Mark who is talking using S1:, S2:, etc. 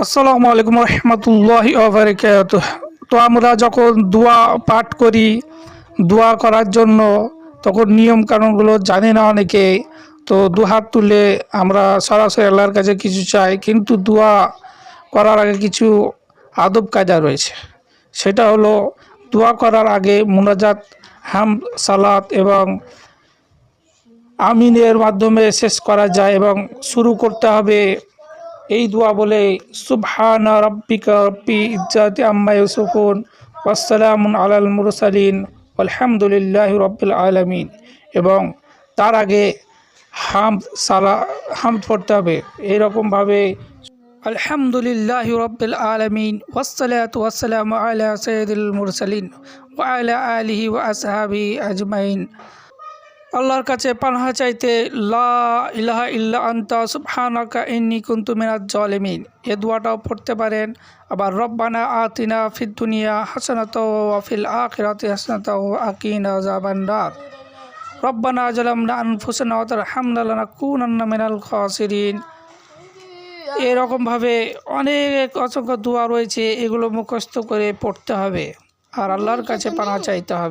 S1: আসসালামু আলাইকুম রহমতুল্লাহি ওয়া বারাকাতুহ। তো আমরা যখন দোয়া পাঠ করি, দোয়া করার জন্য তখন নিয়ম কানুনগুলো জানি না অনেকে। তো দুহাত তুলে আমরা সরাসরি আল্লাহর কাছে কিছু চাই, কিন্তু দোয়া করার আগে কিছু আদব কায়দা রয়েছে। সেটা হলো দোয়া করার আগে মুনাজাত, হামদ, সালাত এবং আমিনের মাধ্যমে শেষ করা যায় এবং শুরু করতে হবে এই দোয়া বলে, সুবহানা রাব্বিকা রব্বিল ইজ্জাতি আম্মা ইয়াসিফুন ওয়াসসালামুন আলাল মুরসালিন আলহামদুলিল্লাহি রাব্বিল আলামিন। এবং তার আগে হামদ পড়তে হবে এইরকমভাবে, আলহামদুলিল্লাহি রাব্বিল আলামিন ওয়াসসালাতু ওয়াসসালামু আলা সাইয়্যিদিল মুরসালিন ওয়া আলা আলিহি ওয়া আসহাবিহি আজমাইন। আল্লাহর কাছে পানাহ চাইতে, লা ইলাহা ইল্লা আনতা সুবহানাকা ইন্নী কুনতু মিনাজ জালিমিন, এ দোয়াটাও পড়তে পারেন। আবার রব্বানা আতিনা ফিদ দুনিয়া হাসানাতাও ওয়া ফিল আখিরাতি হাসানাতাও ওয়া কিনা আযাবান নার, রব্বানা যালামনা আনফুসানা ওয়া তারহামনা লানাকুনান্না মিনাল খাসিরিন। এরকমভাবে অনেক অসংখ্য দোয়া রয়েছে, এগুলো মুখস্থ করে পড়তে হবে আর আল্লাহর কাছে পানাহ চাইতে হবে।